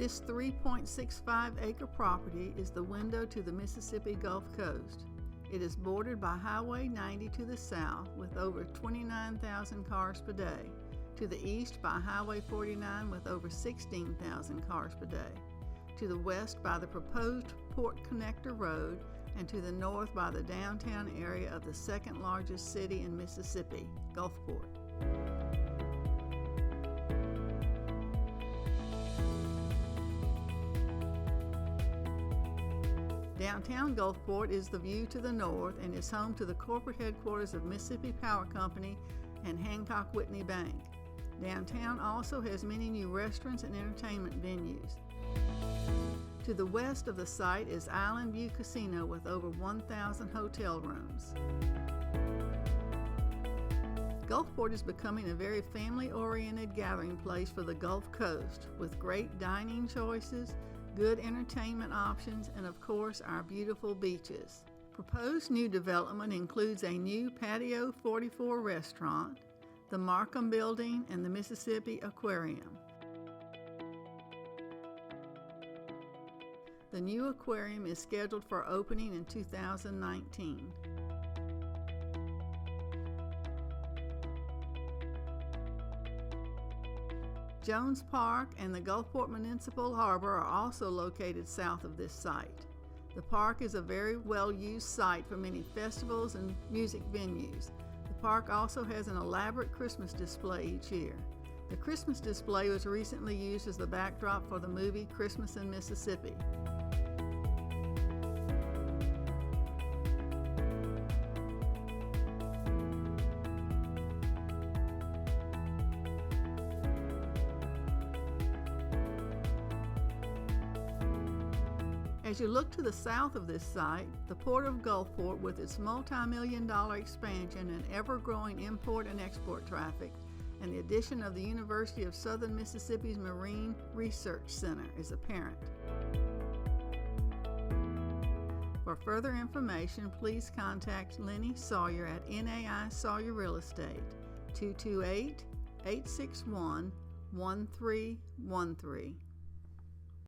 This 3.65-acre property is the window to the Mississippi Gulf Coast. It is bordered by Highway 90 to the south with over 29,000 cars per day, to the east by Highway 49 with over 16,000 cars per day, to the west by the proposed Port Connector Road, and to the north by the downtown area of the second largest city in Mississippi, Gulfport. Downtown Gulfport is the view to the north and is home to the corporate headquarters of Mississippi Power Company and Hancock Whitney Bank. Downtown also has many new restaurants and entertainment venues. To the west of the site is Island View Casino with over 1,000 hotel rooms. Gulfport is becoming a very family-oriented gathering place for the Gulf Coast, with great dining choices, good entertainment options, and of course our beautiful beaches. Proposed new development includes a new Patio 44 restaurant, the Markham Building, and the Mississippi Aquarium. The new aquarium is scheduled for opening in 2019. Jones Park and the Gulfport Municipal Harbor are also located south of this site. The park is a very well-used site for many festivals and music venues. The park also has an elaborate Christmas display each year. The Christmas display was recently used as the backdrop for the movie Christmas in Mississippi. As you look to the south of this site, the Port of Gulfport, with its multi-million-dollar expansion and ever-growing import and export traffic, and the addition of the University of Southern Mississippi's Marine Research Center, is apparent. For further information, please contact Lenny Sawyer at NAI Sawyer Real Estate, 228-861-1313.